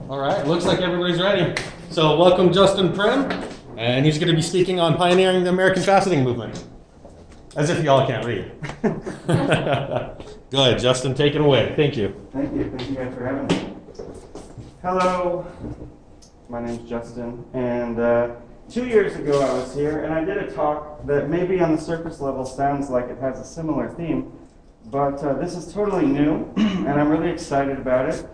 All right, looks like everybody's ready. So welcome Justin Prim, and he's going to be speaking on pioneering the American faceting movement. As if y'all can't read. Go ahead, Justin, take it away. Thank you. Thank you guys for having me. Hello, my name's Justin, and 2 years ago I was here, and I did a talk that maybe on the surface level sounds like it has a similar theme, but this is totally new, and I'm really excited about it.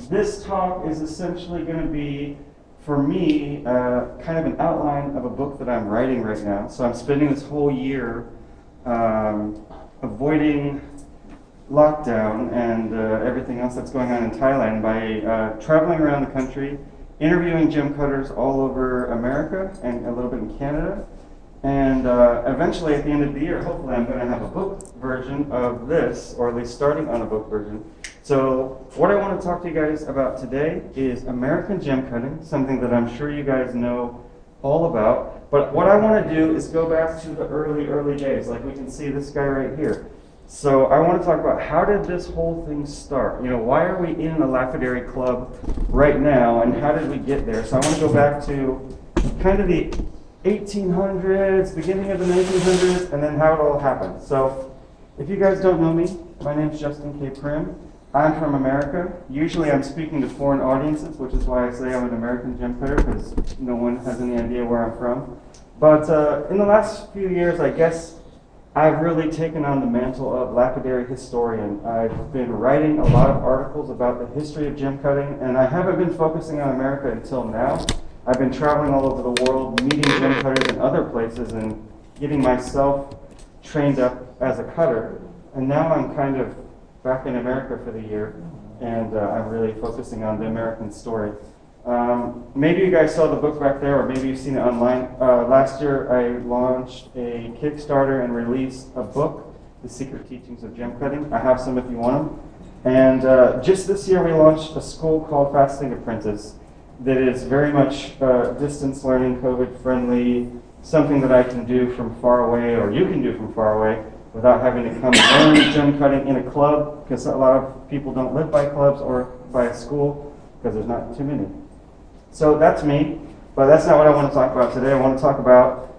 This talk is essentially going to be, for me, kind of an outline of a book that I'm writing right now. So I'm spending this whole year avoiding lockdown and everything else that's going on in Thailand by traveling around the country, interviewing gem cutters all over America and a little bit in Canada. And eventually at the end of the year, hopefully I'm going to have a book version of this, or at least starting on a book version. So what I want to talk to you guys about today is American gem cutting, something that I'm sure you guys know all about. But what I want to do is go back to the early days, like we can see this guy right here. So I want to talk about how did this whole thing start? You know, why are we in a Lapidary club right now, and how did we get there? So I want to go back to kind of the 1800s, beginning of the 1900s, and then how it all happened. So if you guys don't know me, my name's Justin K Prim. I'm from America. Usually I'm speaking to foreign audiences, which is why I say I'm an American gem cutter, because no one has any idea where I'm from. But in the last few years, I guess I've really taken on the mantle of lapidary historian. I've been writing a lot of articles about the history of gem cutting, and I haven't been focusing on America until now. I've been traveling all over the world, meeting gem cutters in other places, and getting myself trained up as a cutter. And now I'm kind of back in America for the year, and I'm really focusing on the American story. Maybe you guys saw the book back there, or maybe you've seen it online. Last year I launched a Kickstarter and released a book, The Secret Teachings of Gem Cutting. I have some if you want them. And just this year we launched a school called Faceting Apprentice that is very much distance learning, COVID friendly, something that I can do from far away, or you can do from far away, without having to come learn gem cutting in a club, because a lot of people don't live by clubs or by a school, because there's not too many. So that's me, but that's not what I want to talk about today. I want to talk about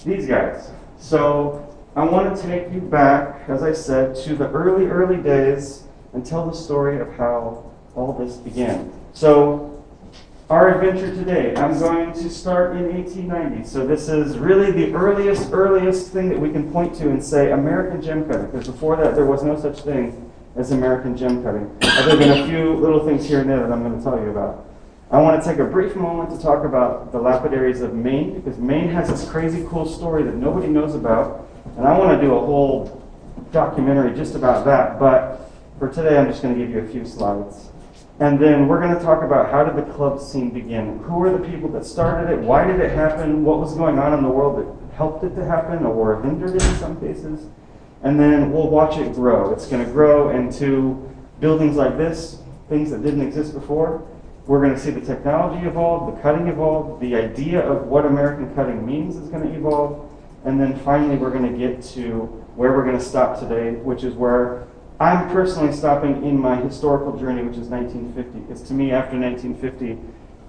these guys. So I want to take you back, as I said, to the early days and tell the story of how all this began. So our adventure today, I'm going to start in 1890. So this is really the earliest thing that we can point to and say American gem cutting, because before that there was no such thing as American gem cutting, other than a few little things here and there that I'm going to tell you about. I want to take a brief moment to talk about the lapidaries of Maine, because Maine has this crazy cool story that nobody knows about, and I want to do a whole documentary just about that, but for today I'm just going to give you a few slides. And then we're going to talk about how did the club scene begin? Who were the people that started it? Why did it happen? What was going on in the world that helped it to happen or hindered it in some cases? And then we'll watch it grow. It's going to grow into buildings like this, things that didn't exist before. We're going to see the technology evolve, the cutting evolve, the idea of what American cutting means is going to evolve. And then finally we're going to get to where we're going to stop today, which is where I'm personally stopping in my historical journey, which is 1950, because to me, after 1950,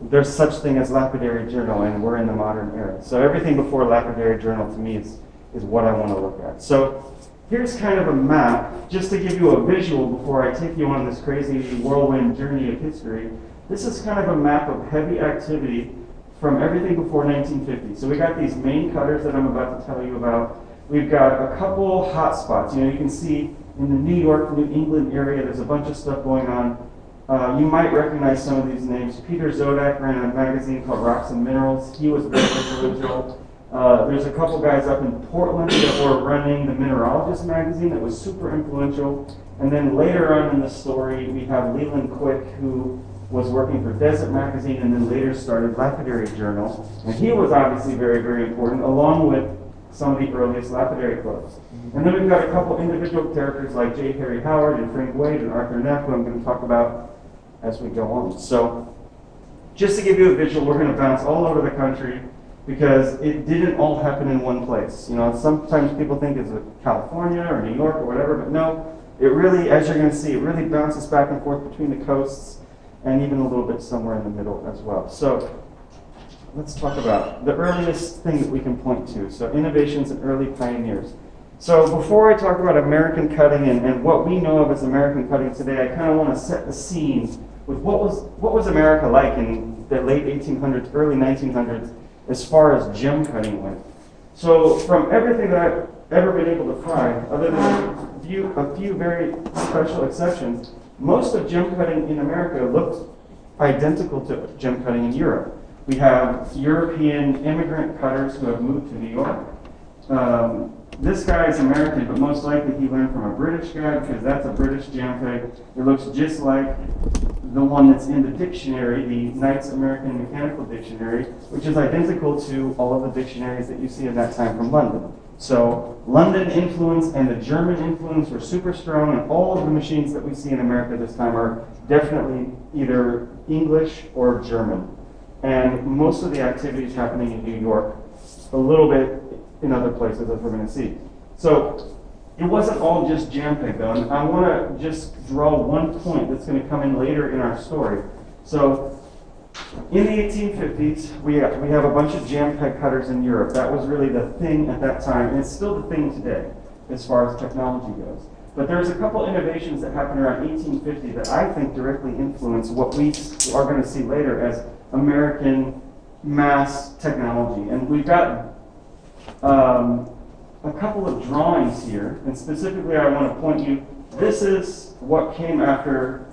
there's such thing as lapidary journal, and we're in the modern era. So everything before lapidary journal to me is what I want to look at. So here's kind of a map, just to give you a visual before I take you on this crazy whirlwind journey of history. This is kind of a map of heavy activity from everything before 1950. So we got these main cutters that I'm about to tell you about. We've got a couple hot spots. You know, you can see in the New York, New England area, there's a bunch of stuff going on. You might recognize some of these names. Peter Zodak ran a magazine called Rocks and Minerals. He was very influential. There's a couple guys up in Portland that were running the Mineralogist magazine that was super influential. And then later on in the story, we have Leland Quick, who was working for Desert magazine and then later started Lapidary Journal. And he was obviously very important, along with some of the earliest lapidary clubs. And then we've got a couple individual characters like J. Harry Howard and Frank Wade and Arthur Neff, who I'm going to talk about as we go on. So just to give you a visual, we're going to bounce all over the country because it didn't all happen in one place. You know, sometimes people think it's California or New York or whatever, but no, it really, as you're going to see, it really bounces back and forth between the coasts. and even a little bit somewhere in the middle as well. So let's talk about the earliest thing that we can point to. So innovations and early pioneers. So before I talk about American cutting and what we know of as American cutting today, I kind of want to set the scene with what was America like in the late 1800s, early 1900s, as far as gem cutting went. So from everything that I've ever been able to find, other than a few very special exceptions, most of gem cutting in America looked identical to gem cutting in Europe. We have European immigrant cutters who have moved to New York. This guy is American, but most likely he learned from a British guy because that's a British gem peg. It looks just like the one that's in the dictionary, the Knight's American Mechanical Dictionary, which is identical to all of the dictionaries that you see at that time from London. So London influence and the German influence were super strong, and all of the machines that we see in America this time are definitely either English or German. And most of the activity is happening in New York, a little bit in other places, as we're going to see. So it wasn't all just jam peg, though, and I want to just draw one point that's going to come in later in our story. So in the 1850s, we have a bunch of jam peg cutters in Europe. That was really the thing at that time, and it's still the thing today as far as technology goes. But there's a couple innovations that happened around 1850 that I think directly influence what we are going to see later as American mass technology. And we've got a couple of drawings here, and specifically I want to point you, this is what came after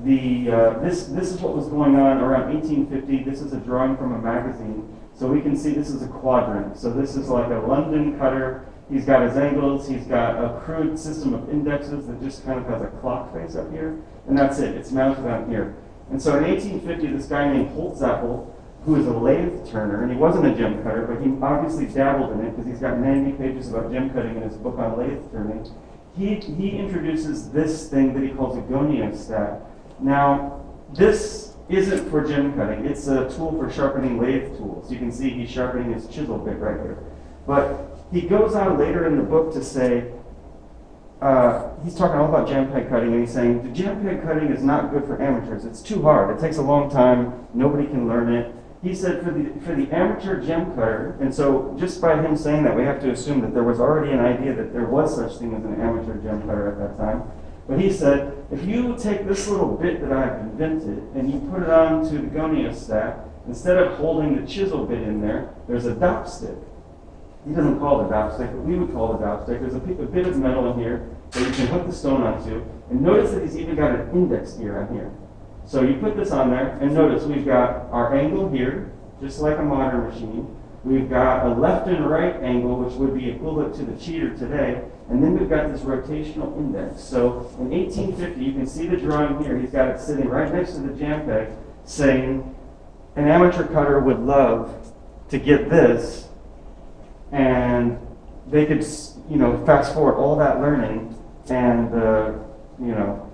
the, this is what was going on around 1850. This is a drawing from a magazine. So we can see this is a quadrant. So this is like a London cutter. He's got his angles, he's got a crude system of indexes that just kind of has a clock face up here, and that's it, it's mounted on here. And so in 1850, this guy named Holtzapfel, who is a lathe turner, and he wasn't a gem cutter, but he obviously dabbled in it because he's got 90 pages about gem cutting in his book on lathe turning. He introduces this thing that he calls a goniostat. Now, this isn't for gem cutting. It's a tool for sharpening lathe tools. You can see he's sharpening his chisel bit right here. But he goes on later in the book to say, he's talking all about jam peg cutting, and he's saying, the jam peg cutting is not good for amateurs. It's too hard. It takes a long time. Nobody can learn it. He said for the amateur gem cutter, and so just by him saying that, we have to assume that there was already an idea that there was such thing as an amateur gem cutter at that time. But he said, if you take this little bit that I've invented and you put it onto the goniostat, instead of holding the chisel bit in there, there's a dop stick. He doesn't call it a dop stick, but we would call it a dop stick. There's a bit of metal in here that you can hook the stone onto. And notice that he's even got an index gear on here. So you put this on there, and notice we've got our angle here, just like a modern machine. We've got a left and right angle, which would be equivalent to the cheater today. And then we've got this rotational index. So in 1850, you can see the drawing here. He's got it sitting right next to the jam peg, saying an amateur cutter would love to get this, and they could, fast forward all that learning and,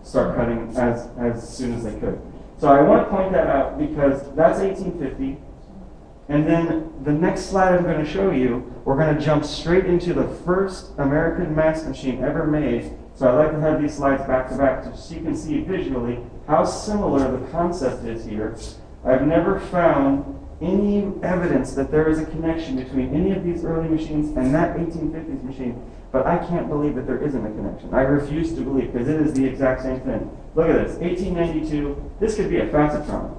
start cutting as soon as they could. So I want to point that out because that's 1850. And then the next slide I'm going to show you, we're going to jump straight into the first American mass machine ever made. So I like to have these slides back to back so you can see visually how similar the concept is here. I've never found any evidence that there is a connection between any of these early machines and that 1850s machine, but I can't believe that there isn't a connection. I refuse to believe, because it is the exact same thing. Look at this, 1892, this could be a facetron.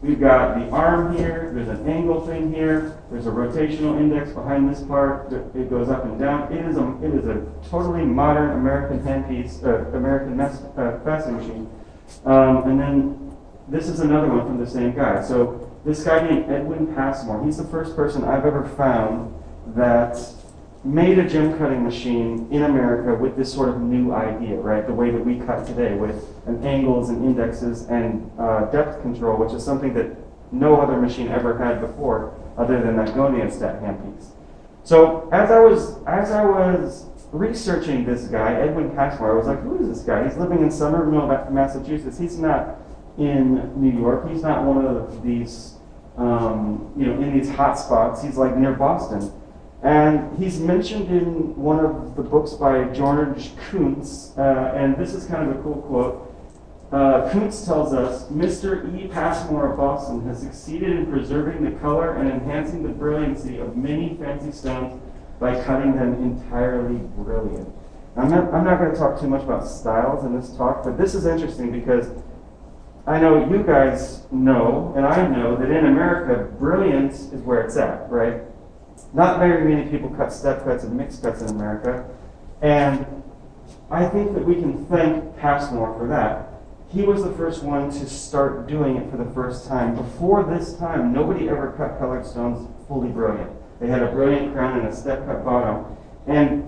We've got the arm here, there's an angle thing here, there's a rotational index behind this part, it goes up and down. It is a totally modern American handpiece, American fastening machine. And then this is another one from the same guy. So this guy named Edwin Cashbar, he's the first person I've ever found that made a gem cutting machine in America with this sort of new idea, right? The way that we cut today with angles and indexes and depth control, which is something that no other machine ever had before other than that goniostat handpiece. So as I was researching this guy, Edwin Cashbar, I was like, who is this guy? He's living in Somerville, Massachusetts. He's not in New York. He's not one of these, in these hot spots. He's like near Boston. And he's mentioned in one of the books by George Kuntz, and this is kind of a cool quote. Kuntz tells us, Mr. E. Passmore of Boston has succeeded in preserving the color and enhancing the brilliancy of many fancy stones by cutting them entirely brilliant. I'm not going to talk too much about styles in this talk, but this is interesting because I know you guys know, and I know, that in America, brilliance is where it's at, right? Not very many people cut step cuts and mixed cuts in America, and I think that we can thank Passmore for that. He was the first one to start doing it for the first time. Before this time, nobody ever cut colored stones fully brilliant. They had a brilliant crown and a step cut bottom. And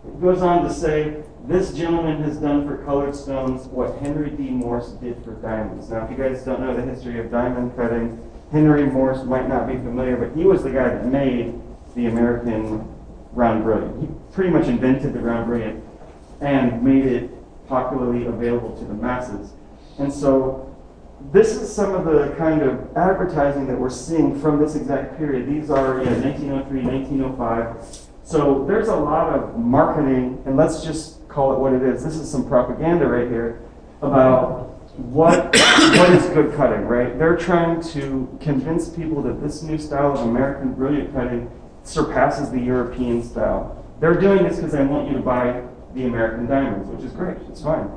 it goes on to say, this gentleman has done for colored stones what Henry D. Morse did for diamonds. Now, if you guys don't know the history of diamond cutting, Henry Morse might not be familiar, but he was the guy that made the American round brilliant. He pretty much invented the round brilliant and made it popularly available to the masses. And so this is some of the kind of advertising that we're seeing from this exact period. These are 1903, 1905. So there's a lot of marketing, and let's just call it what it is. This is some propaganda right here about what is good cutting, right? They're trying to convince people that this new style of American brilliant cutting surpasses the European style. They're doing this because they want you to buy the American diamonds, which is great, it's fine.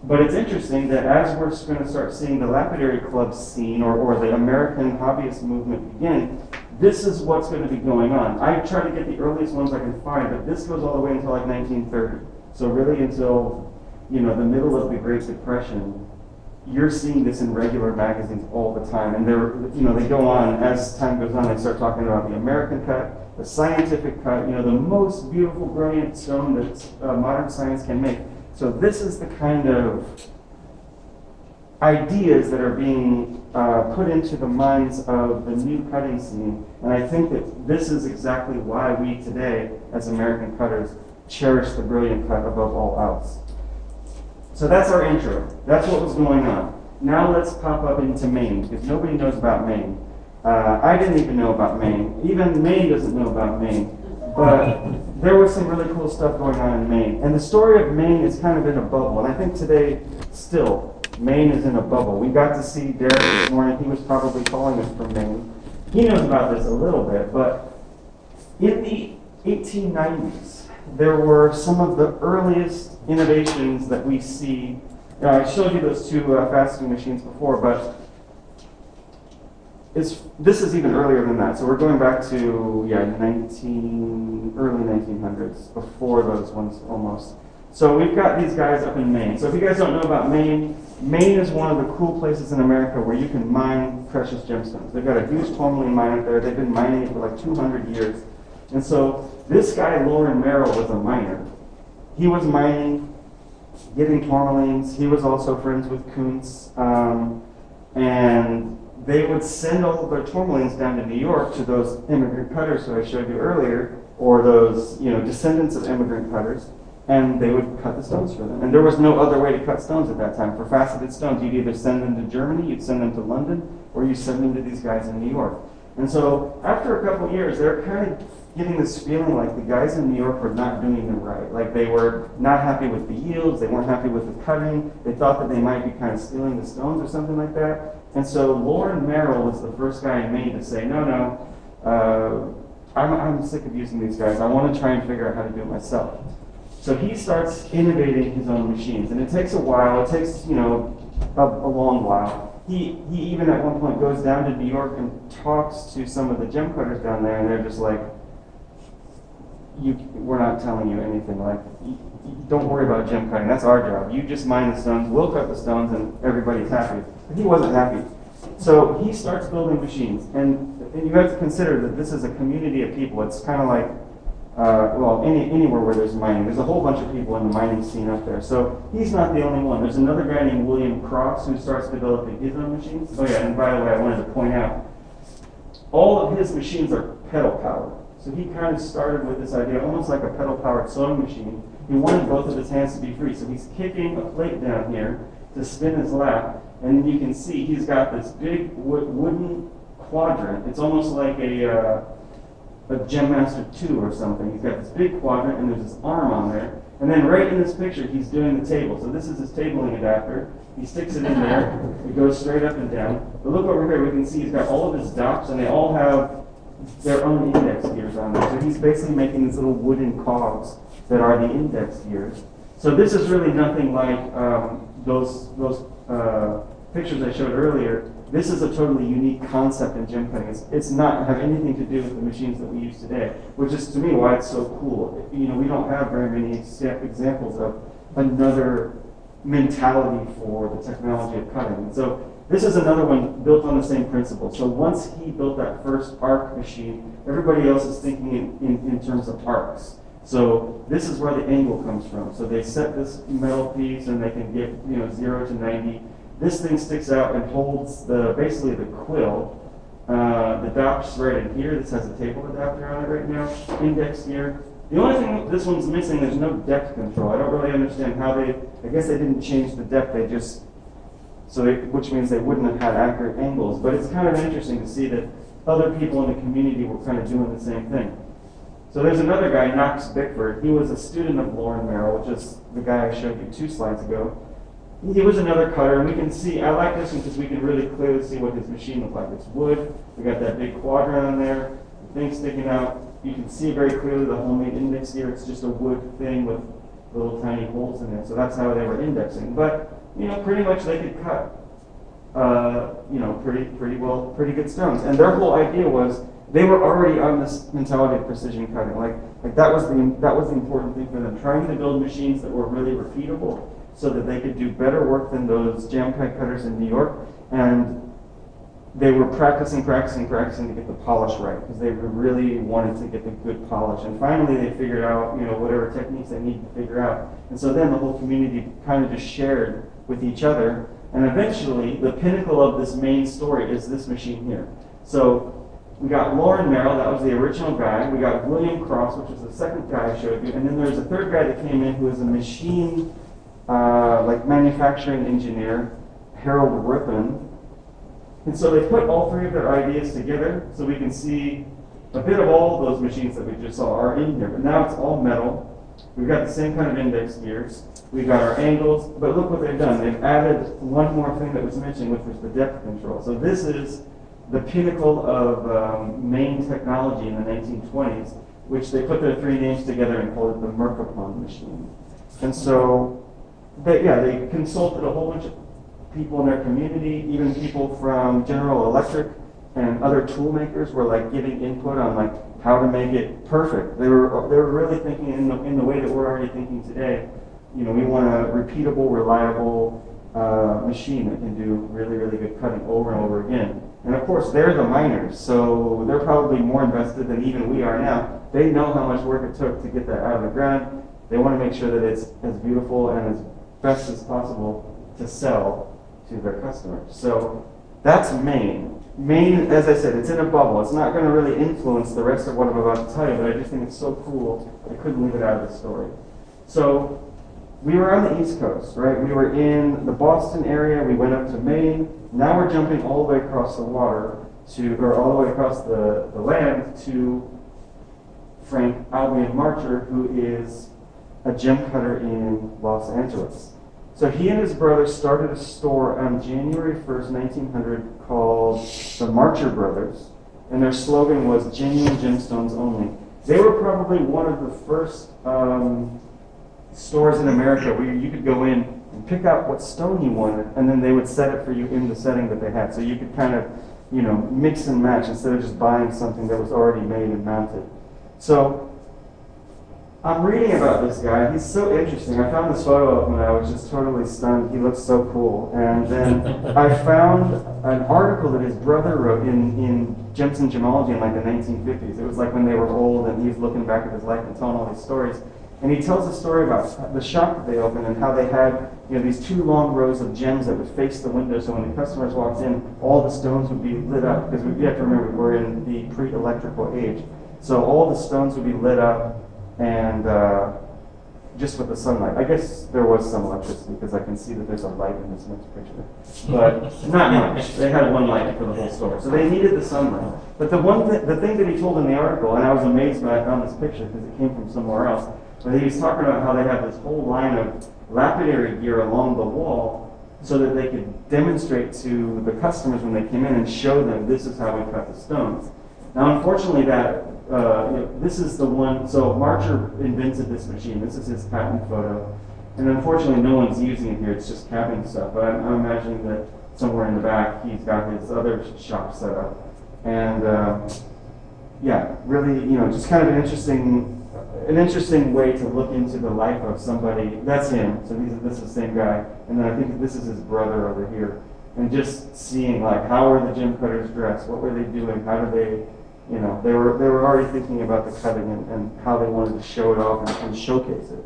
But it's interesting that as we're going to start seeing the lapidary club scene or the American hobbyist movement begin, this is what's going to be going on. I try to get the earliest ones I can find, but this goes all the way until like 1930. So really until, the middle of the Great Depression, you're seeing this in regular magazines all the time. And they go on, as time goes on, they start talking about the American cut, the scientific cut, the most beautiful, brilliant stone that modern science can make. So this is the kind of ideas that are being put into the minds of the new cutting scene. And I think that this is exactly why we today, as American cutters, cherish the brilliant cut above all else. So that's our intro. That's what was going on. Now let's pop up into Maine, because nobody knows about Maine. I didn't even know about Maine. Even Maine doesn't know about Maine. But there was some really cool stuff going on in Maine. And the story of Maine is kind of in a bubble. And I think today, still, Maine is in a bubble. We got to see Derek this morning. He was probably calling us from Maine. He knows about this a little bit. But in the 1890s, there were some of the earliest innovations that we see. I showed you those two faceting machines before, but this is even earlier than that. So we're going back to early 1900s, before those ones almost. So we've got these guys up in Maine. So if you guys don't know about Maine, Maine is one of the cool places in America where you can mine precious gemstones. They've got a huge tourmaline mine up there. They've been mining it for like 200 years. And so this guy, Merrill, was a miner. He was mining, getting tourmalines. He was also friends with Kuntz. And they would send all of their tourmalines down to New York to those immigrant cutters who I showed you earlier, or those descendants of immigrant cutters, and they would cut the stones for them. And there was no other way to cut stones at that time. For faceted stones, you'd either send them to Germany, you'd send them to London, or you send them to these guys in New York. And so after a couple of years, they're kind of getting this feeling like the guys in New York were not doing it right. Like they were not happy with the yields, they weren't happy with the cutting, they thought that they might be kind of stealing the stones or something like that. And so Merrill was the first guy in Maine to say, no, I'm sick of using these guys. I want to try and figure out how to do it myself. So he starts innovating his own machines. And it takes a while. It takes, a long while. He even at one point goes down to New York and talks to some of the gem cutters down there, and they're just like, we're not telling you anything. Like, don't worry about gem cutting. That's our job. You just mine the stones. We'll cut the stones, and everybody's happy. But he wasn't happy. So he starts building machines. And you have to consider that this is a community of people. It's kind of like, anywhere where there's mining. There's a whole bunch of people in the mining scene up there. So he's not the only one. There's another guy named William Cross who starts developing his own machines. Oh yeah, and by the way, I wanted to point out, all of his machines are pedal powered. So he kind of started with this idea, almost like a pedal powered sewing machine. He wanted both of his hands to be free. So he's kicking a plate down here to spin his lap. And you can see he's got this big wooden quadrant. It's almost like a Gem Master 2 or something. He's got this big quadrant, and there's this arm on there. And then right in this picture, he's doing the table. So this is his tabling adapter. He sticks it in there. It goes straight up and down. But look over here, we can see he's got all of his docks, and they all have their own index gears on them. So he's basically making these little wooden cogs that are the index gears. So this is really nothing like those pictures I showed earlier. This is a totally unique concept in gem cutting. It's not have anything to do with the machines that we use today, which is to me why it's so cool. You know, we don't have very many examples of another mentality for the technology of cutting. And so this is another one built on the same principle. So once he built that first arc machine, everybody else is thinking in terms of arcs. So this is where the angle comes from. So they set this metal piece and they can get 0 to 90. This thing sticks out and holds basically the quill. The dock's right in here. This has a table adapter on it right now. Index gear. The only thing this one's missing, there's no depth control. I don't really understand how I guess they didn't change the depth. Which means they wouldn't have had accurate angles. But it's kind of interesting to see that other people in the community were kind of doing the same thing. So there's another guy, Knox Bickford. He was a student of Lauren Merrill, which is the guy I showed you 2 slides ago. He was another cutter, and we can see, I like this one because we can really clearly see what his machine looked like. It's wood, we got that big quadrant on there, the thing sticking out. You can see very clearly the homemade index here. It's just a wood thing with little tiny holes in it, so that's how they were indexing. But, pretty much they could cut, pretty good stones. And their whole idea was, they were already on this mentality of precision cutting. Like that was the important thing for them, trying to build machines that were really repeatable, so that they could do better work than those jam pipe cutters in New York. And they were practicing to get the polish right, because they really wanted to get the good polish. And finally they figured out, whatever techniques they needed to figure out. And so then the whole community kind of just shared with each other. And eventually the pinnacle of this main story is this machine here. So we got Lauren Merrill, that was the original guy. We got William Cross, which was the second guy I showed you. And then there's a third guy that came in who was a machine manufacturing engineer, Harold Rippon. And so they put all 3 of their ideas together, so we can see a bit of all those machines that we just saw are in here. But now it's all metal. We've got the same kind of index gears. We've got our angles, but look what they've done. They've added one more thing that was mentioned, which was the depth control. So this is the pinnacle of main technology in the 1920s, which they put their 3 names together and called it the Merkapon machine. And so they consulted a whole bunch of people in their community, even people from General Electric and other tool makers were giving input on how to make it perfect. They were really thinking in the way that we're already thinking today. We want a repeatable, reliable machine that can do really, really good cutting over and over again. And of course, they're the miners, so they're probably more invested than even we are now. They know how much work it took to get that out of the ground. They want to make sure that it's as beautiful and as best as possible to sell to their customers. So that's Maine. Maine, as I said, it's in a bubble. It's not going to really influence the rest of what I'm about to tell you, but I just think it's so cool, I couldn't leave it out of the story. So we were on the East Coast, right? We were in the Boston area. We went up to Maine. Now we're jumping all the way across the water all the way across the land to Frank Albion Marcher, who is a gem cutter in Los Angeles. So he and his brother started a store on January 1st, 1900 called the Marcher Brothers, and their slogan was genuine gemstones only. They were probably one of the first stores in America where you could go in and pick out what stone you wanted, and then they would set it for you in the setting that they had. So you could kind of, mix and match instead of just buying something that was already made and mounted. So I'm reading about this guy. He's so interesting. I found this photo of him and I was just totally stunned. He looks so cool. And then I found an article that his brother wrote in Gemstone Gemology in the 1950s. It was when they were old and he was looking back at his life and telling all these stories. And he tells a story about the shop that they opened and how they had these 2 long rows of gems that would face the window, so when the customers walked in, all the stones would be lit up, because you have to remember we're in the pre-electrical age. So all the stones would be lit up and just with the sunlight. I guess there was some electricity because I can see that there's a light in this next picture. But not much. They had one light for the whole store. So they needed the sunlight. But the thing that he told in the article, and I was amazed when I found this picture because it came from somewhere else, But he was talking about how they have this whole line of lapidary gear along the wall so that they could demonstrate to the customers when they came in and show them this is how we cut the stones. Now, unfortunately, this is the one. So Marcher invented this machine. This is his patent photo, and unfortunately, no one's using it here. It's just capping stuff. But I'm imagining that somewhere in the back, he's got his other shop set up, and yeah, really, just kind of an interesting way to look into the life of somebody. That's him. So this is the same guy, and then I think this is his brother over here, and just seeing like how are the gem cutters dressed? What were they doing? How did they? They were already thinking about the cutting and how they wanted to show it off and showcase it.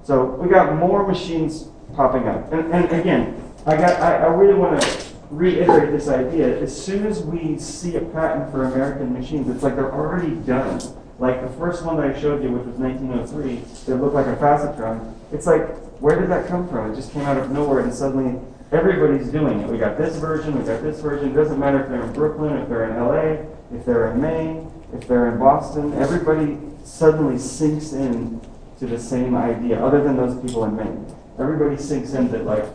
So we got more machines popping up. And again, I really want to reiterate this idea. As soon as we see a patent for American machines, it's like they're already done. Like the first one that I showed you, which was 1903, that looked like a Facetron. It's like, where did that come from? It just came out of nowhere, and suddenly everybody's doing it. We got this version, we got this version. It doesn't matter if they're in Brooklyn, if they're in LA, if they're in Maine, if they're in Boston. Everybody suddenly sinks in to the same idea, other than those people in Maine. Everybody sinks in that, like,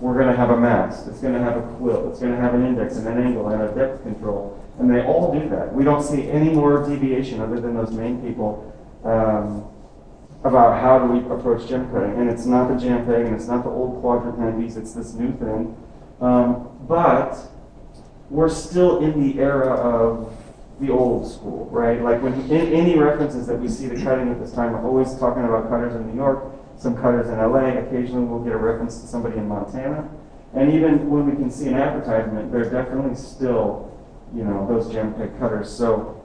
we're going to have a mast, it's going to have a quill, it's going to have an index and an angle and a depth control. And they all do that. We don't see any more deviation other than those Maine people about how do we approach gem cutting. And it's not the jam peg, and it's not the old quadrant handies, it's this new thing. But we're still in the era of the old school, right? Like when any references that we see to cutting at this time, we're always talking about cutters in New York, some cutters in LA. Occasionally we'll get a reference to somebody in Montana. And even when we can see an advertisement, they're definitely still, those gem peg cutters. So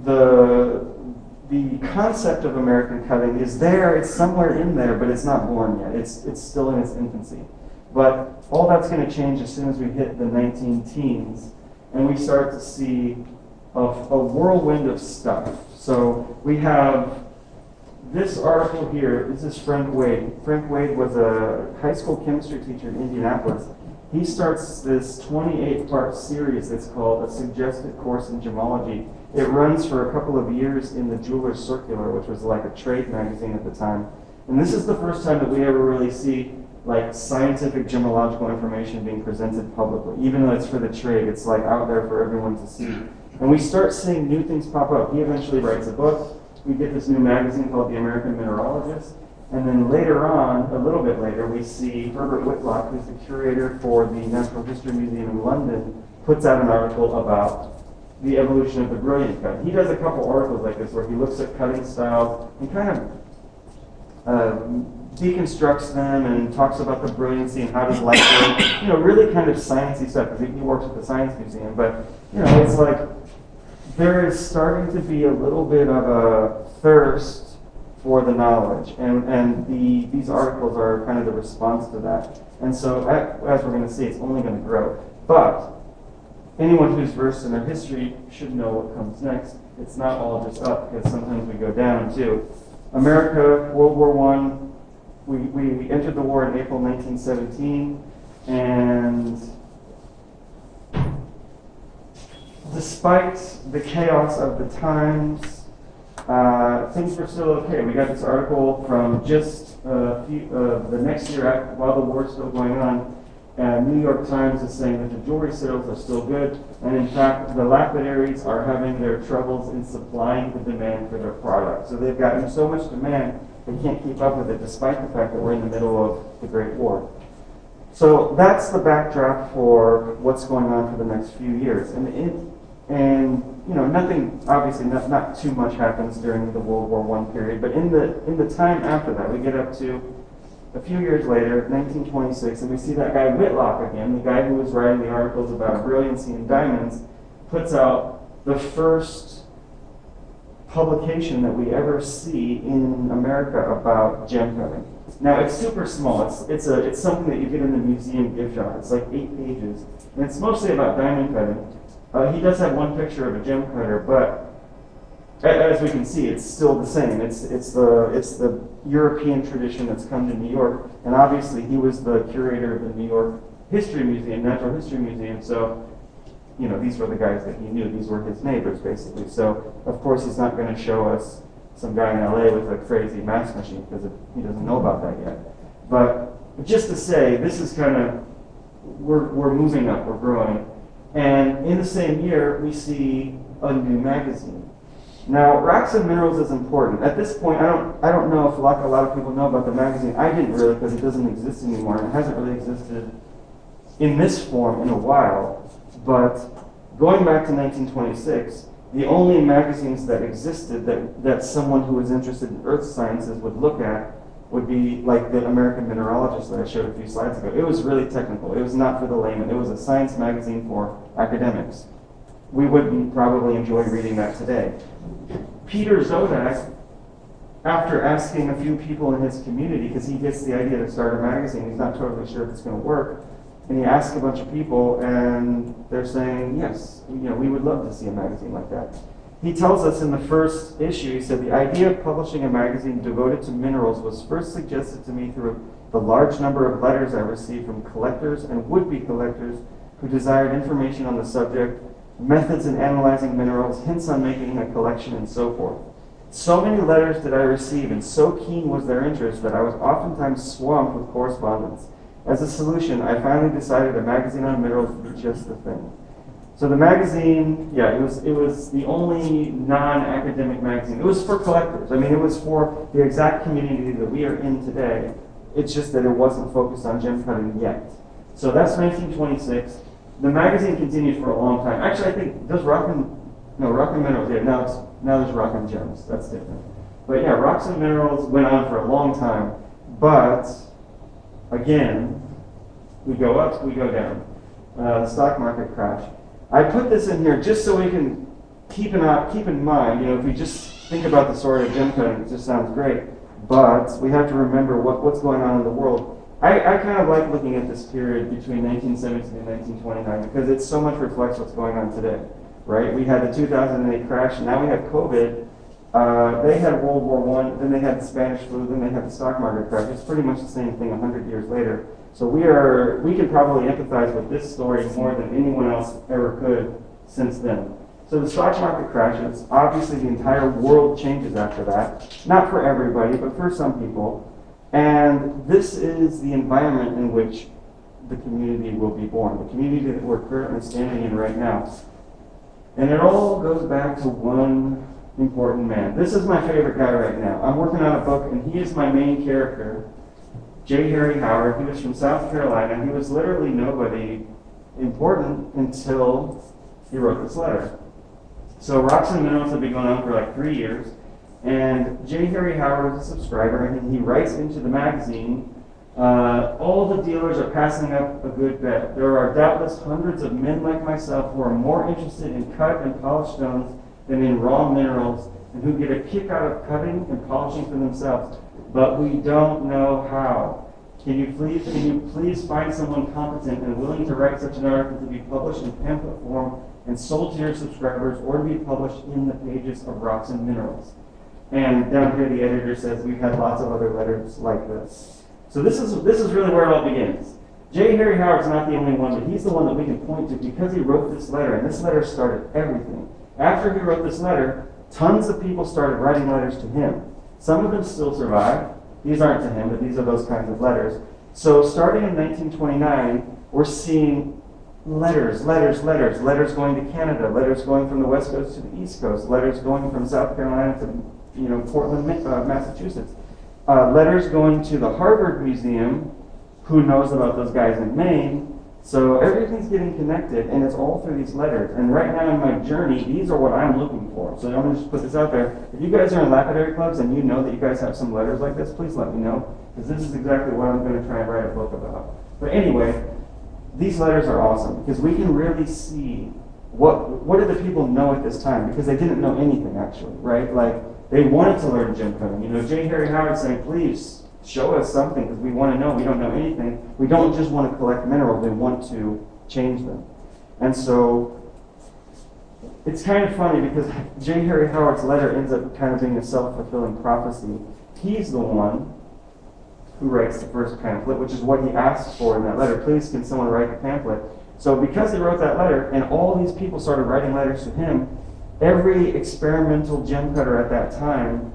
the concept of American cutting is there, it's somewhere in there, but it's not born yet. It's still in its infancy. But all that's going to change as soon as we hit the 19-teens, and we start to see a whirlwind of stuff. So we have this article here. This is Frank Wade. Frank Wade was a high school chemistry teacher in Indianapolis. He starts this 28-part series that's called A Suggested Course in Gemology. It runs for a couple of years in the Jeweler's Circular, which was like a trade magazine at the time. And this is the first time that we ever really see like scientific gemological information being presented publicly. Even though it's for the trade, it's like out there for everyone to see. And we start seeing new things pop up. He eventually writes a book. We get this new magazine called The American Mineralogist. And then later on, a little bit later, we see Herbert Whitlock, who's the curator for the Natural History Museum in London, puts out an article about the evolution of the brilliant cut. He does a couple articles like this where he looks at cutting styles and kind of deconstructs them and talks about the brilliancy and how does light work. Really kind of sciencey stuff, because he works at the Science Museum. But, it's like there is starting to be a little bit of a thirst for the knowledge, and these articles are kind of the response to that. And so, as we're going to see, it's only going to grow. But anyone who's versed in their history should know what comes next. It's not all just up, because sometimes we go down too. America, World War I, we entered the war in April 1917, and despite the chaos of the times, things were still okay. We got this article from just the next year, while the war's still going on. New York Times is saying that the jewelry sales are still good, and in fact, the lapidaries are having their troubles in supplying the demand for their product. So they've gotten so much demand, they can't keep up with it, despite the fact that we're in the middle of the Great War. So that's the backdrop for what's going on for the next few years. And nothing, obviously, not too much happens during the World War I period, but in the time after that, we get up to a few years later, 1926, and we see that guy Whitlock again, the guy who was writing the articles about brilliancy and diamonds, puts out the first publication that we ever see in America about gem cutting. Now, it's super small. It's something that you get in the museum gift shop. It's like 8 pages, and it's mostly about diamond cutting. He does have one picture of a gem cutter, but as we can see, it's still the same. It's the European tradition that's come to New York, and obviously he was the curator of the New York History Museum, Natural History Museum. So, these were the guys that he knew. These were his neighbors, basically. So, of course, he's not going to show us some guy in LA with a crazy math machine, because he doesn't know about that yet. But just to say, this is kind of, we're moving up, we're growing. And in the same year, we see a new magazine. Now, Rocks and Minerals is important. At this point, I don't know if a lot of people know about the magazine. I didn't really, because it doesn't exist anymore, and it hasn't really existed in this form in a while. But going back to 1926, the only magazines that existed that someone who was interested in earth sciences would look at would be like the American Mineralogist that I showed a few slides ago. It was really technical. It was not for the layman. It was a science magazine for academics. We wouldn't probably enjoy reading that today. Peter Zodak, after asking a few people in his community, because he gets the idea to start a magazine, he's not totally sure if it's going to work, and he asks a bunch of people, and they're saying, yes, we would love to see a magazine like that. He tells us in the first issue, he said, the idea of publishing a magazine devoted to minerals was first suggested to me through the large number of letters I received from collectors and would-be collectors who desired information on the subject, methods in analyzing minerals, hints on making a collection, and so forth. So many letters did I receive, and so keen was their interest that I was oftentimes swamped with correspondence. As a solution, I finally decided a magazine on minerals would be just the thing. So the magazine, it was the only non-academic magazine. It was for collectors. I mean, it was for the exact community that we are in today. It's just that it wasn't focused on gem cutting yet. So that's 1926. The magazine continues for a long time. Actually, I think, Rock and Minerals, now there's Rock and Gems. That's different. But yeah, Rocks and Minerals went on for a long time. But, again, we go up, we go down. The stock market crash. I put this in here just so we can keep in mind, if we just think about the story of gem cutting, it just sounds great. But we have to remember what's going on in the world. I kind of like looking at this period between 1917 and 1929 because it so much reflects what's going on today, right? We had the 2008 crash, now we have COVID. They had World War I, then they had the Spanish flu, then they had the stock market crash. It's pretty much the same thing 100 years later. So we can probably empathize with this story more than anyone else ever could since then. So the stock market crashes. Obviously, the entire world changes after that. Not for everybody, but for some people. And this is the environment in which the community will be born, the community that we're currently standing in right now. And it all goes back to one important man. This is my favorite guy right now. I'm working on a book, and he is my main character, J. Harry Howard. He was from South Carolina. He was literally nobody important until he wrote this letter. So Rocks and Minerals have been going on for like 3 years. And J. Harry Howard is a subscriber, and he writes into the magazine, all the dealers are passing up a good bet. There are doubtless hundreds of men like myself who are more interested in cut and polished stones than in raw minerals, and who get a kick out of cutting and polishing for themselves. But we don't know how. Can you please find someone competent and willing to write such an article to be published in pamphlet form and sold to your subscribers, or to be published in the pages of Rocks and Minerals? And down here, the editor says we've had lots of other letters like this. So this is really where it all begins. J. Harry Howard's not the only one, but he's the one that we can point to because he wrote this letter, and this letter started everything. After he wrote this letter, tons of people started writing letters to him. Some of them still survive. These aren't to him, but these are those kinds of letters. So starting in 1929, we're seeing letters going to Canada, letters going from the West Coast to the East Coast, letters going from South Carolina to Portland, Massachusetts. Letters going to the Harvard Museum, who knows about those guys in Maine. So everything's getting connected, and it's all through these letters. And right now in my journey, these are what I'm looking for. So I'm going to just put this out there. If you guys are in lapidary clubs and you know that you guys have some letters like this, please let me know, because this is exactly what I'm going to try and write a book about. But anyway, these letters are awesome, because we can really see what did the people know at this time, because they didn't know anything, actually, right? Like, they wanted to learn gem cutting. J. Harry Howard saying, please show us something, because we want to know. We don't know anything. We don't just want to collect minerals. We want to change them. And so it's kind of funny, because J. Harry Howard's letter ends up kind of being a self-fulfilling prophecy. He's the one who writes the first pamphlet, which is what he asked for in that letter. Please, can someone write the pamphlet? So because he wrote that letter, and all these people started writing letters to him, every experimental gem cutter at that time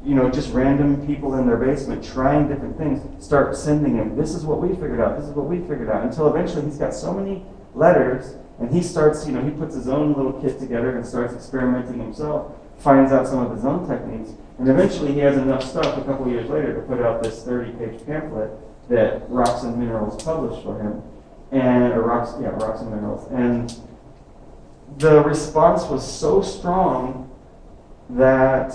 just random people in their basement trying different things, start sending him, this is what we figured out, this is what we figured out, until eventually he's got so many letters, and he starts, he puts his own little kit together and starts experimenting himself, finds out some of his own techniques, and eventually he has enough stuff a couple years later to put out this 30-page pamphlet that Rocks and Minerals published for him, Rocks and Minerals, and the response was so strong that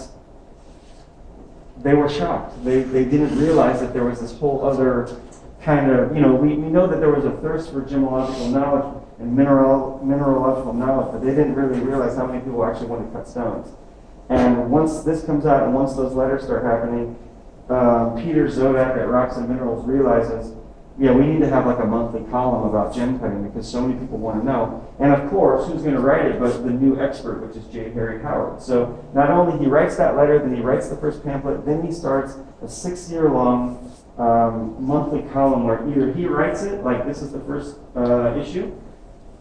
they were shocked. They didn't realize that there was this whole other kind of, we know that there was a thirst for gemological knowledge and mineralogical knowledge, but they didn't really realize how many people actually want to cut stones. And once this comes out and once those letters start happening, Peter Zodak at Rocks and Minerals realizes, we need to have like a monthly column about gem cutting because so many people want to know. And of course, who's going to write it but the new expert, which is J. Harry Howard. So not only he writes that letter, then he writes the first pamphlet, then he starts a 6-year-long monthly column where either he writes it, like this is the first issue,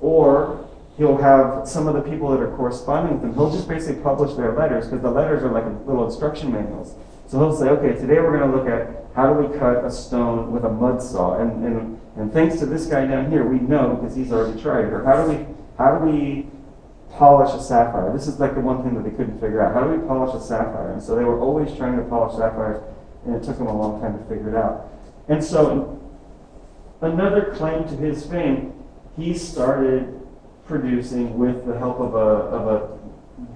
or he'll have some of the people that are corresponding with him, he'll just basically publish their letters because the letters are like little instruction manuals. So he'll say, okay, today we're going to look at how do we cut a stone with a mud saw, and thanks to this guy down here, we know because he's already tried it. Or how do we polish a sapphire? This is like the one thing that they couldn't figure out. How do we polish a sapphire? And so they were always trying to polish sapphires, and it took them a long time to figure it out. And so another claim to his fame, he started producing with the help of a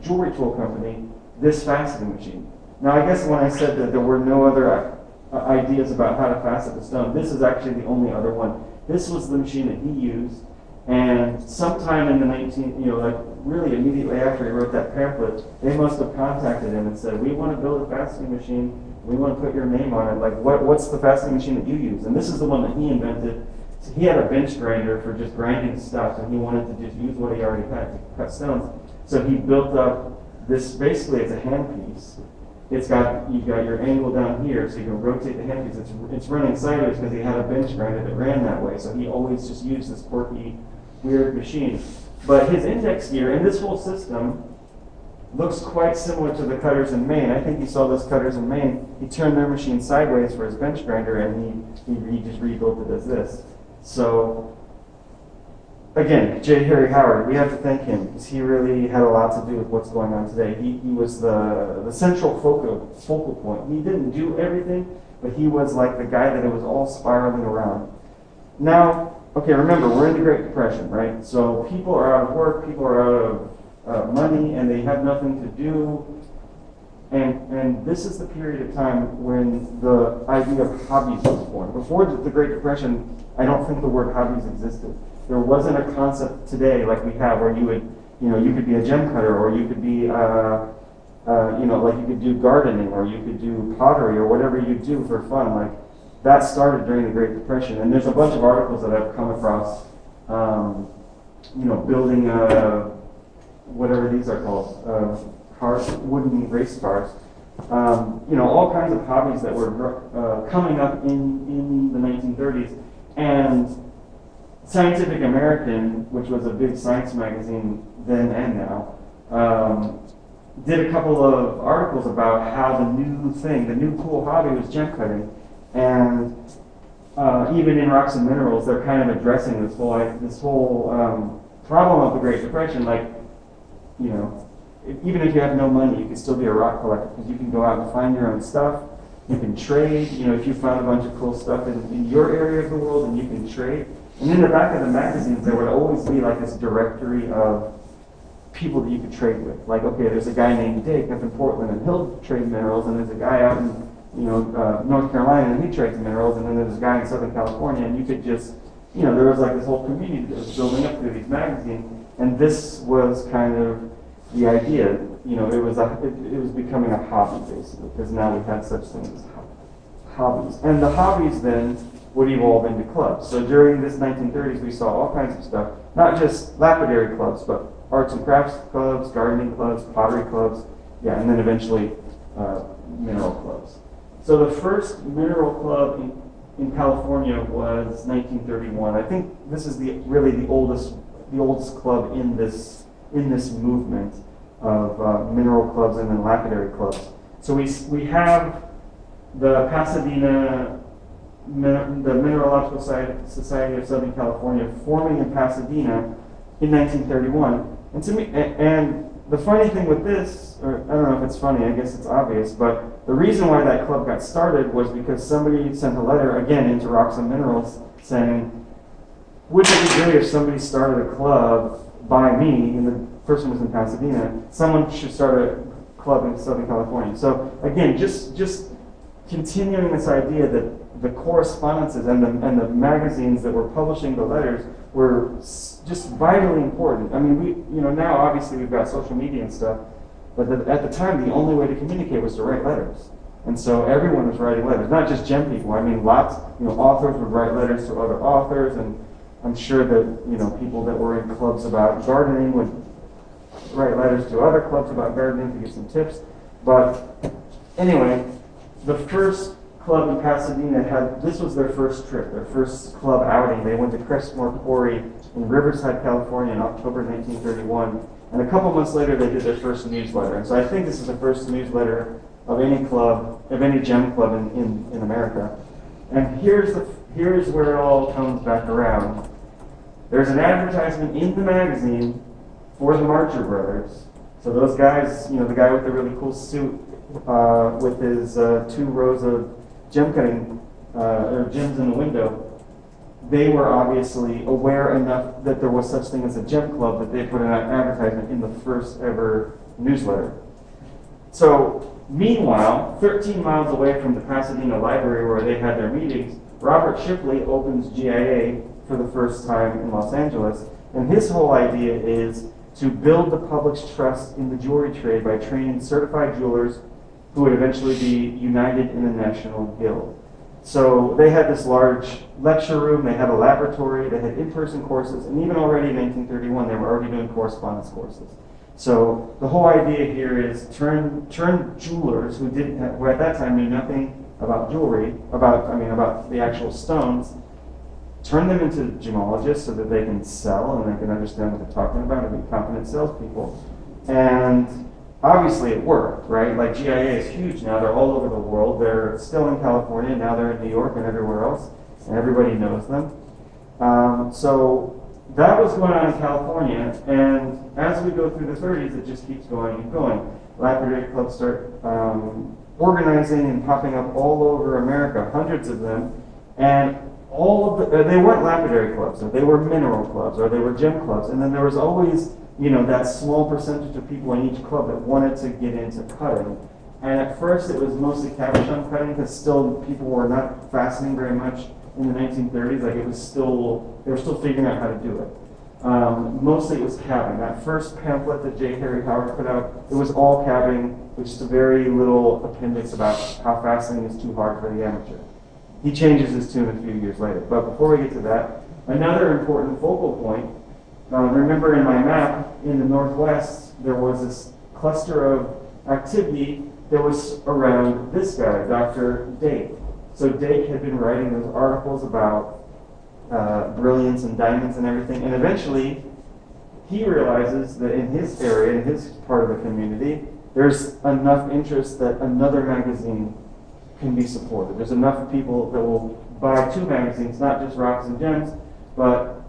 jewelry tool company this faceting machine. Now, I guess when I said that there were no other ideas about how to facet the stone, this is actually the only other one. This was the machine that he used, and sometime in the really immediately after he wrote that pamphlet, they must have contacted him and said, we want to build a faceting machine, we want to put your name on it, like what's the faceting machine that you use? And this is the one that he invented. So he had a bench grinder for just grinding stuff, and he wanted to just use what he already had to cut stones. So he built up this, basically it's a handpiece. You've got your angle down here, so you can rotate the handpiece. It's running sideways because he had a bench grinder that ran that way. So he always just used this quirky, weird machine. But his index gear and this whole system looks quite similar to the cutters in Maine. I think you saw those cutters in Maine. He turned their machine sideways for his bench grinder, and he just rebuilt it as this. So again, J. Harry Howard, we have to thank him because he really had a lot to do with what's going on today. He was the central focal point. He didn't do everything, but he was like the guy that it was all spiraling around. Now, okay, remember, we're in the Great Depression, right? So people are out of work, people are out of money, and they have nothing to do. And this is the period of time when the idea of hobbies was born. Before the Great Depression, I don't think the word hobbies existed. There wasn't a concept today like we have where you could be a gem cutter, or you could be, like you could do gardening, or you could do pottery, or whatever you do for fun. Like that started during the Great Depression. And there's a bunch of articles that I've come across, building whatever these are called, cars, wooden race cars. All kinds of hobbies that were coming up in the 1930s. And Scientific American, which was a big science magazine then and now, did a couple of articles about how the new cool hobby was gem cutting. And even in Rocks and Minerals, they're kind of addressing this whole problem of the Great Depression. Like, even if you have no money, you can still be a rock collector because you can go out and find your own stuff. You can trade. If you found a bunch of cool stuff in your area of the world, then you can trade. And in the back of the magazines, there would always be like this directory of people that you could trade with. Like, okay, there's a guy named Dick up in Portland, and he'll trade minerals, and there's a guy out in North Carolina, and he trades minerals, and then there's a guy in Southern California, and you could just, there was like this whole community that was building up through these magazines, and this was kind of the idea. It was becoming a hobby basically, because now we had such things as hobbies, and the hobbies then would evolve into clubs. So during this 1930s, we saw all kinds of stuff, not just lapidary clubs, but arts and crafts clubs, gardening clubs, pottery clubs, and then eventually mineral clubs. So the first mineral club in California was 1931. I think this is really the oldest club in this movement of mineral clubs and then lapidary clubs. So we have the Pasadena, the Mineralogical Society of Southern California forming in Pasadena in 1931. And to me, and the funny thing with this, or I don't know if it's funny, I guess it's obvious, but the reason why that club got started was because somebody sent a letter, again, into Rocks and Minerals, saying, wouldn't it be great if somebody started a club by me, and the person was in Pasadena, someone should start a club in Southern California. So again, just continuing this idea that the correspondences and the magazines that were publishing the letters were just vitally important. I mean, now obviously we've got social media and stuff, but at the time the only way to communicate was to write letters. And so everyone was writing letters, not just gem people. I mean, lots, authors would write letters to other authors, and I'm sure that, people that were in clubs about gardening would write letters to other clubs about gardening to get some tips. But anyway, the first club in Pasadena this was their first trip, their first club outing. They went to Crestmore Quarry in Riverside, California in October 1931. And a couple months later, they did their first newsletter. And so I think this is the first newsletter of any club, of any gem club in America. And here's where it all comes back around. There's an advertisement in the magazine for the Marcher Brothers. So those guys, the guy with the really cool suit with his 2 rows of gem cutting or gems in the window, they were obviously aware enough that there was such thing as a gem club that they put an advertisement in the first ever newsletter. So meanwhile, 13 miles away from the Pasadena library where they had their meetings, Robert Shipley opens GIA for the first time in Los Angeles, and his whole idea is to build the public's trust in the jewelry trade by training certified jewelers who would eventually be united in a national guild. So they had this large lecture room, they had a laboratory, they had in-person courses, and even already in 1931 they were already doing correspondence courses. So the whole idea here is turn jewelers who at that time knew nothing about jewelry, about the actual stones, turn them into gemologists so that they can sell and they can understand what they're talking about and be competent salespeople. And obviously it worked, right? Like GIA is huge now. They're all over the world. They're still in California. Now they're in New York and everywhere else. And everybody knows them. So that was going on in California. And as we go through the 30s, it just keeps going and going. Lapidary clubs start organizing and popping up all over America, hundreds of them. And they weren't lapidary clubs, or they were mineral clubs, or they were gem clubs. And then there was always that small percentage of people in each club that wanted to get into cutting. And at first it was mostly cabochon cutting, because still people were not fastening very much in the 1930s. Like they were still figuring out how to do it. Mostly it was cabbing. That first pamphlet that J. Harry Howard put out, it was all cabbing, with just a very little appendix about how fastening is too hard for the amateur. He changes his tune a few years later. But before we get to that, another important focal point. Remember in my map, in the Northwest, there was this cluster of activity that was around this guy, Dr. Dake. So Dake had been writing those articles about brilliance and diamonds and everything, and eventually he realizes that in his area, in his part of the community, there's enough interest that another magazine can be supported. There's enough people that will buy 2 magazines, not just Rocks and Gems, but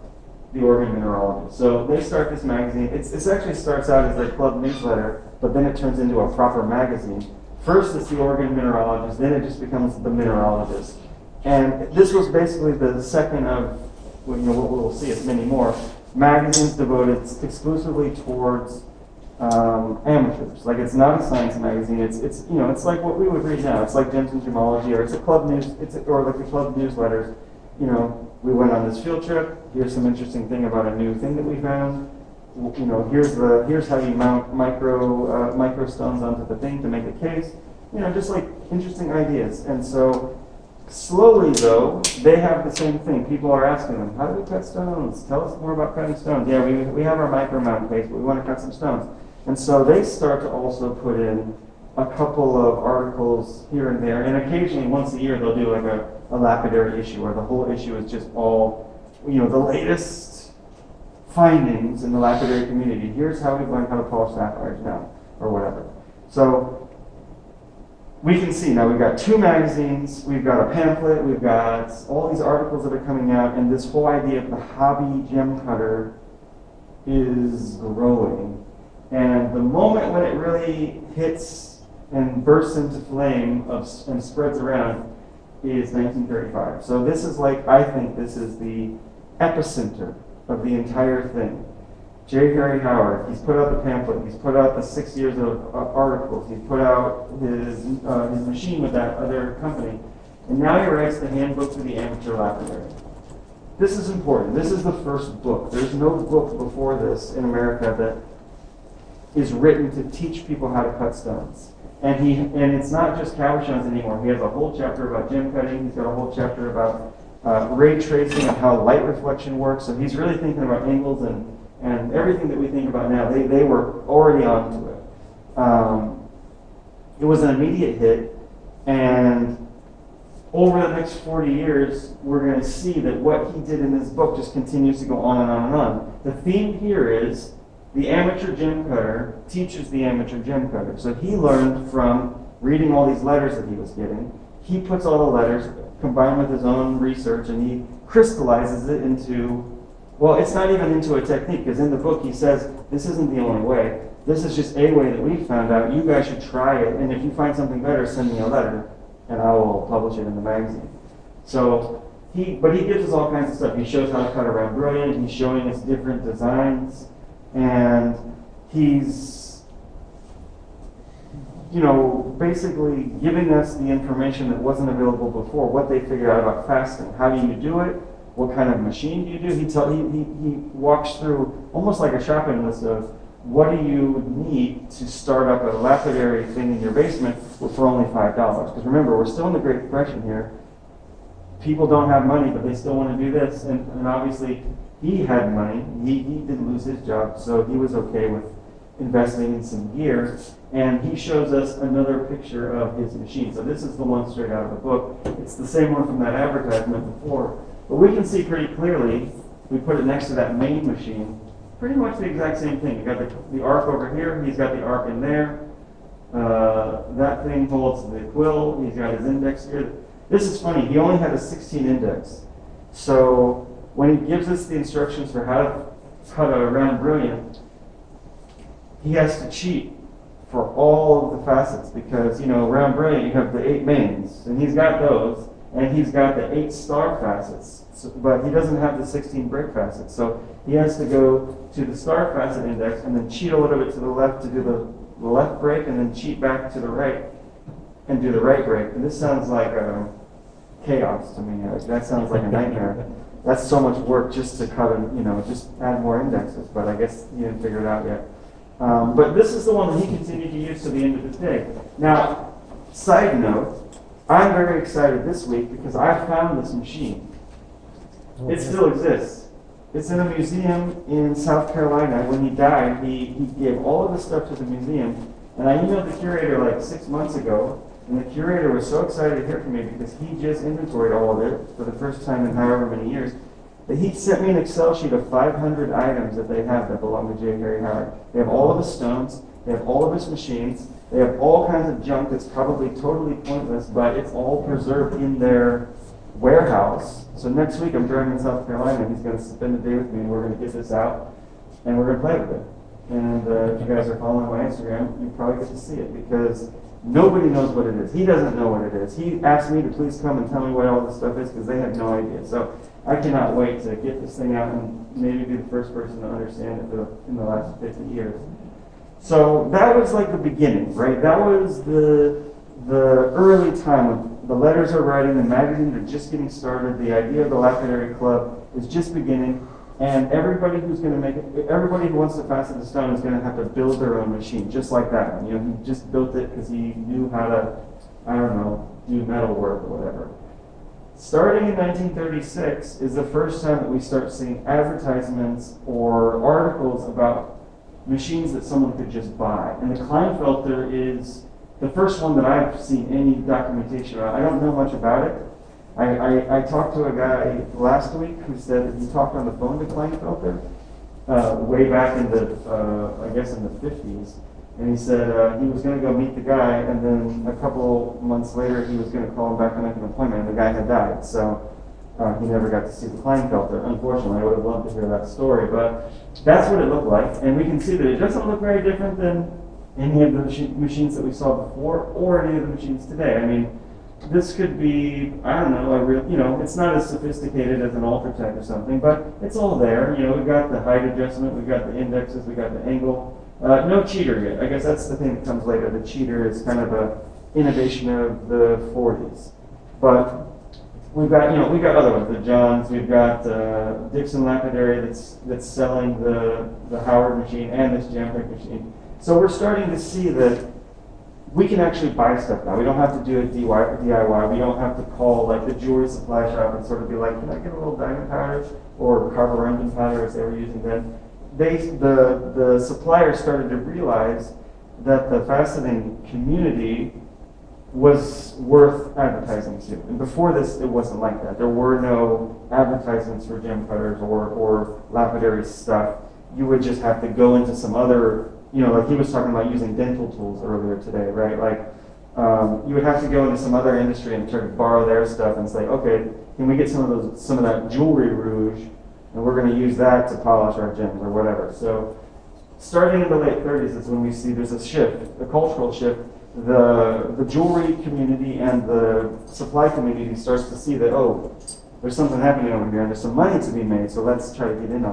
the Oregon Mineralogist. So they start this magazine. It actually starts out as their club newsletter, but then it turns into a proper magazine. First it's the Oregon Mineralogist, then it just becomes the Mineralogist. And this was basically the second of what we'll see, it's many more, magazines devoted exclusively towards amateurs. Like it's not a science magazine. It's like what we would read now. It's like Gems and Gemology, or it's a club news. Or like the club newsletters. We went on this field trip. Here's some interesting thing about a new thing that we found. Here's how you mount micro stones onto the thing to make a case. Just like interesting ideas. And so slowly though, they have the same thing. People are asking them, how do we cut stones? Tell us more about cutting stones. Yeah, we have our micro mount case, but we want to cut some stones. And so they start to also put in a couple of articles here and there, and occasionally once a year they'll do like a lapidary issue where the whole issue is just all, the latest findings in the lapidary community. Here's how we've learned how to polish sapphires now, or whatever. So we can see now we've got 2 magazines, we've got a pamphlet, we've got all these articles that are coming out, and this whole idea of the hobby gem cutter is growing. And the moment when it really hits and bursts into flame and spreads around is 1935. So this is like, I think this is the epicenter of the entire thing. J. Harry Howard, he's put out the pamphlet, he's put out the 6 years of articles, he's put out his machine with that other company, and now he writes the Handbook to the Amateur Lapidary. This is important. This is the first book. There's no book before this in America that is written to teach people how to cut stones. And it's not just cabochons anymore. He has a whole chapter about gem cutting. He's got a whole chapter about ray tracing and how light reflection works. So he's really thinking about angles and everything that we think about now. They were already onto it. It was an immediate hit, and over the next 40 years, we're going to see that what he did in this book just continues to go on and on and on. The theme here is the amateur gem cutter teaches the amateur gem cutter. So he learned from reading all these letters that he was getting. He puts all the letters, combined with his own research, and he crystallizes it into, well, it's not even into a technique, because in the book he says, this isn't the only way. This is just a way that we found out. You guys should try it, and if you find something better, send me a letter, and I will publish it in the magazine. So, but he gives us all kinds of stuff. He shows how to cut around brilliant. He's showing us different designs. And he's, basically giving us the information that wasn't available before, what they figured out about fasting. How do you do it? What kind of machine do you do? He walks through almost like a shopping list of what do you need to start up a lapidary thing in your basement for only $5. Because remember, we're still in the Great Depression here. People don't have money, but they still want to do this. And obviously, he had money. He didn't lose his job, so he was okay with investing in some gear. And he shows us another picture of his machine. So this is the one straight out of the book. It's the same one from that advertisement before. But we can see pretty clearly, we put it next to that main machine, pretty much the exact same thing. You got the arc over here, he's got the arc in there. That thing holds the quill, he's got his index here. This is funny, he only had a 16 index. So when he gives us the instructions for how to cut a round brilliant, he has to cheat for all of the facets because, round brilliant, you have the 8 mains, and he's got those, and he's got the 8 star facets, but he doesn't have the 16 break facets. So he has to go to the star facet index and then cheat a little bit to the left to do the left break, and then cheat back to the right and do the right break. And this sounds like chaos to me. That sounds like a nightmare. That's so much work just to cut and, just add more indexes, but I guess he didn't figure it out yet. But this is the one that he continued to use to the end of his day. Now, side note, I'm very excited this week because I found this machine. It still exists. It's in a museum in South Carolina. When he died, he gave all of the stuff to the museum, and I emailed the curator like 6 months ago, and the curator was so excited to hear from me because he just inventoried all of it for the first time in however many years, that he sent me an Excel sheet of 500 items that they have that belong to J. Harry Howard. They have all of his stones, they have all of his machines, they have all kinds of junk that's probably totally pointless, but it's all preserved in their warehouse. So next week I'm driving to South Carolina, and he's going to spend the day with me, and we're going to get this out, and we're going to play with it. And if you guys are following my Instagram, you probably get to see it, because nobody knows what it is. He doesn't know what it is. He asked me to please come and tell me what all this stuff is, because they have no idea. So I cannot wait to get this thing out and maybe be the first person to understand it in the last 50 years. So that was like the beginning, right? That was the early time when the letters are writing, the magazines are just getting started, the idea of the Lapidary Club is just beginning, and everybody who wants to fasten the stone is going to have to build their own machine, just like that one. He just built it because he knew how to, do metal work or whatever. Starting in 1936 is the first time that we start seeing advertisements or articles about machines that someone could just buy. And the Kleinfelter is the first one that I've seen any documentation about. I don't know much about it. I talked to a guy last week who said that he talked on the phone to Kleinfelter way back in the 50s. And he said he was going to go meet the guy, and then a couple months later he was going to call him back to make an appointment, and the guy had died. So he never got to see the Klinefelter. Unfortunately, I would have loved to hear that story, but that's what it looked like. And we can see that it doesn't look very different than any of the machines that we saw before, or any of the machines today. I mean, this could be, I don't know, a real, it's not as sophisticated as an Ultratech or something, but it's all there. We've got the height adjustment, we've got the indexes, we've got the angle. No cheater yet. I guess that's the thing that comes later. The cheater is kind of a innovation of the 40s. But we've got other ones, the Johns, we've got Dixon Lapidary that's selling the Howard machine and this Jamtech machine. So we're starting to see that we can actually buy stuff now. We don't have to do it DIY. We don't have to call like the jewelry supply shop and sort of be like, can I get a little diamond powder or carborundum powder as they were using then. The suppliers started to realize that the faceting community was worth advertising to. And before this, it wasn't like that. There were no advertisements for gem cutters or lapidary stuff. You would just have to go into some other, like he was talking about using dental tools earlier today, right? Like you would have to go into some other industry and try to borrow their stuff and say, okay, can we get some of that jewelry rouge, and we're going to use that to polish our gems or whatever. So starting in the late 30s is when we see there's a shift, a cultural shift. The jewelry community and the supply community starts to see that, oh, there's something happening over here and there's some money to be made, so let's try to get in on